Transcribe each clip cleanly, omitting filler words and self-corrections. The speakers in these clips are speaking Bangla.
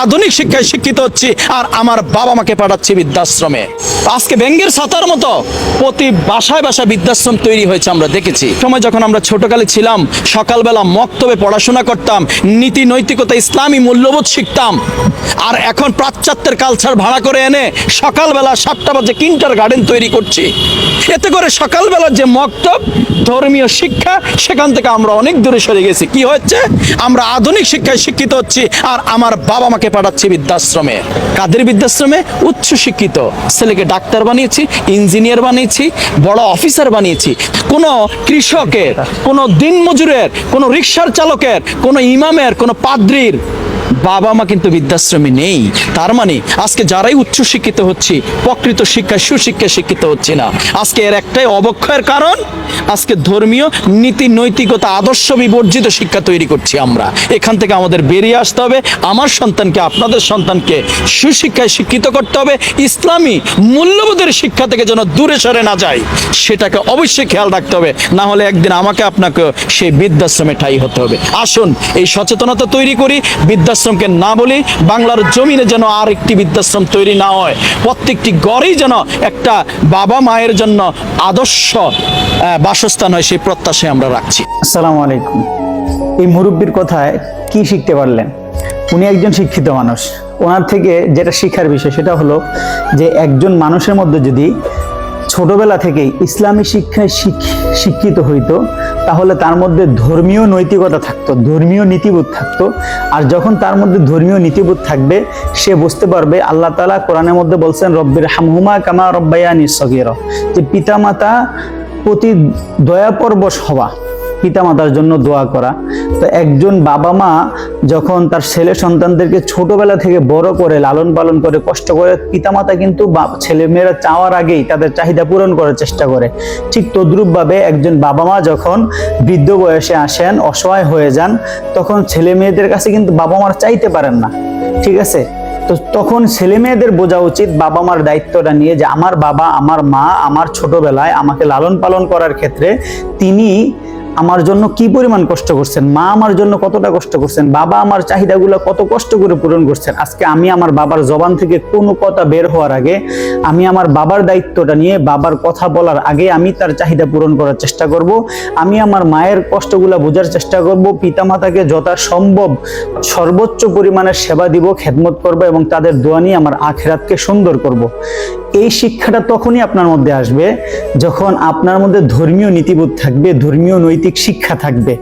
আধুনিক শিক্ষায় শিক্ষিত হচ্ছি আর আমার বাবা মাকে পাঠাচ্ছি বৃদ্ধাশ্রমে। আজকে ব্যাঙের ছাতার মতো প্রতি বাসায় বাসায় বৃদ্ধাশ্রম তৈরি হয়েছে আমরা দেখেছি। সময় যখন আমরা ছোটকালে ছিলাম, সকালবেলা মক্তবে পড়াশোনা করতাম, নীতি নৈতিকতা ইসলামী মূল্যবোধ শিখতাম। আর এখন পাশ্চাত্যের কালচার ভাড়া করে এনে সকালবেলা 7টা বাজে কিন্ডার গার্ডেন তৈরি করছি। এতে করে সকালবেলার যে মক্তব ধর্মীয় শিক্ষা, সেখান থেকে আমরা অনেক দূরে সরে গেছি। কি হচ্ছে? আমরা আধুনিক শিক্ষায় শিক্ষিত হচ্ছি আর আমার বাবা মাকে পাঠাচ্ছি বৃদ্ধাশ্রমে। কাদের বৃদ্ধাশ্রমে? উচ্চ শিক্ষিত ছেলেকে ডাক্তার বানিয়েছি, ইঞ্জিনিয়ার বানিয়েছি, বড় অফিসার বানিয়েছি। কোনো কৃষকের, কোনো দিনমজুরের, কোনো রিক্সার চালকের, কোনো ইমামের, কোনো পাদ্রীর বাবা মা কিন্তু বৃদ্ধাশ্রমে নেই। তার মানে আজকে যারাই উচ্চ শিক্ষিত হচ্ছি, প্রকৃত শিক্ষায় সুশিক্ষায় শিক্ষিত হচ্ছি না। আজকে এর একটাই অবক্ষয়ের কারণ, আজকে ধর্মীয় নীতি নৈতিকতা আদর্শ বিবর্জিত শিক্ষা তৈরি করছি আমরা। এখান থেকে আমাদের বেরিয়ে আসতে হবে। আমার সন্তানকে, আপনাদের সন্তানকে সুশিক্ষায় শিক্ষিত করতে হবে। ইসলামী মূল্যবোধের শিক্ষা থেকে যেন দূরে সরে না যায়, সেটাকে অবশ্যই খেয়াল রাখতে হবে। না হলে একদিন আমাকে আপনাকে সেই বৃদ্ধাশ্রমে ঠাঁই হতে হবে। আসুন এই সচেতনতা তৈরি করি, বৃদ্ধাশ্রমকে না বলি। বাংলার জমিনে যেন আর একটি বৃদ্ধাশ্রম তৈরি না হয়। প্রত্যেকটি ঘরেই যেন একটা বাবা মায়ের জন্য আদর্শ বাসস্থান হয়, সেই প্রত্যাশায় আমরা রাখছি। আসসালামু আলাইকুম। এই মুরব্বীর কথায় কি শিখতে পারলেন? উনি একজন শিক্ষিত মানুষ। ওনার থেকে যেটা শিক্ষার বিষয় সেটা হলো যে একজন মানুষের মধ্যে যদি ছোটবেলা থেকেই ইসলামী শিক্ষায় শিক্ষিত হইতো, তাহলে তার মধ্যে ধর্মীয় নৈতিকতা থাকতো, ধর্মীয় নীতিবোধ থাকতো। আর যখন তার মধ্যে ধর্মীয় নীতিবোধ থাকবে, সে বুঝতে পারবে আল্লাহ তাআলা কোরআনের মধ্যে বলছেন রব্বির হামহুমা কামা রব্বায়ানি সগীরা, যে পিতামাতা প্রতি দয়াপরবশ হওয়া, পিতামাতার জন্য দোয়া করা। তো একজন বাবা মা যখন তার ছেলে সন্তানদেরকে ছোটবেলা থেকে বড় করে লালন পালন করে কষ্ট করে, পিতামাতা কিন্তু ছেলেমেয়েরা চাওয়ার আগেই তাদের চাহিদা পূরণ করার চেষ্টা করে। ঠিক তদ্রূপভাবে একজন বাবা মা যখন বৃদ্ধ বয়সে আসেন, অসহায় হয়ে যান, তখন ছেলে মেয়েদের কাছে কিন্তু বাবা মার চাইতে পারেন না। ঠিক আছে? তো তখন ছেলে মেয়েদের বোঝা উচিত বাবা মার দায়িত্বটা নিয়ে, যে আমার বাবা, আমার মা আমার ছোটবেলায় আমাকে লালন পালন করার ক্ষেত্রে তিনি আমার জন্য কি পরিমাণ কষ্ট করছেন, মা আমার জন্য কতটা কষ্ট করছেন, বাবা আমার চাহিদাগুলো কত কষ্ট করে পূরণ করছেন। আজকে আমি আমার বাবার জবান থেকে কোনো কথা বের হওয়ার আগে আমি আমার বাবার দায়িত্বটা নিয়ে, বাবার কথা বলার আগে আমি তার চাহিদা পূরণ করার চেষ্টা করব। আমি আমার মায়ের কষ্টগুলো বোঝার চেষ্টা করব। পিতামাতাকে যথাসম্ভব সর্বোচ্চ পরিমাণের সেবা দিব, খেদমত করব এবং তাদের দোয়া নিয়ে আমার আখিরাতকে সুন্দর করব। এই শিক্ষাটা তখনই আপনার মধ্যে আসবে যখন আপনার মধ্যে ধর্মীয় নীতিবোধ থাকবে, ধর্মীয় নৈতিক শিক্ষা থাকবে।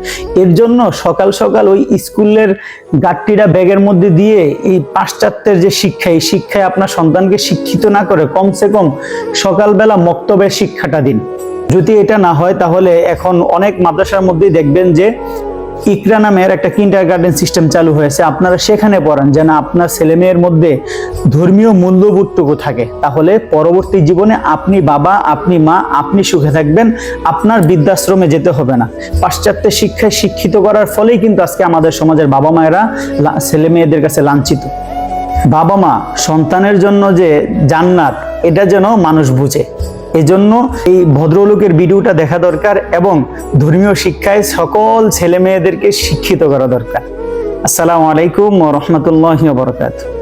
এর জন্য সকাল সকাল ওই স্কুলের গাট্টিটা ব্যাগের মধ্যে দিয়ে এই পাশ্চাত্যের যে শিক্ষা, এই শিক্ষায় আপনার সন্তানকে শিক্ষিত না করে কমসে কম সকালবেলা মক্তবের শিক্ষাটা দিন। যদি এটা না হয়, তাহলে এখন অনেক মাদ্রাসার মধ্যেই দেখবেন যে ইকরা নামের একটা কিন্ডারগার্টেন সিস্টেম চালু হয়েছে। আপনারা সেখানে পড়ান যেন আপনার ছেলে মেয়ের মধ্যে ধর্মীয় মূল্যবোধটুকু থাকে। তাহলে পরবর্তী জীবনে আপনি বাবা, আপনি মা, আপনি সুখে থাকবেন। আপনার বৃদ্ধাশ্রমে যেতে হবে না। পাশ্চাত্যের শিক্ষায় শিক্ষিত করার ফলেই কিন্তু আজকে আমাদের সমাজের বাবা মায়েরা ছেলে মেয়েদের কাছে লাঞ্ছিত। বাবা মা সন্তানের জন্য যে জান্নাত, এটা যেন মানুষ বুঝে। এজন্য এই ভদ্রলোকের ভিডিওটা দেখা দরকার এবং ধর্মীয় শিক্ষায় সকল ছেলে মেয়েদেরকে শিক্ষিত করা দরকার। আসসালামু আলাইকুম ওয়া রাহমাতুল্লাহি ওয়া বারাকাতুহু।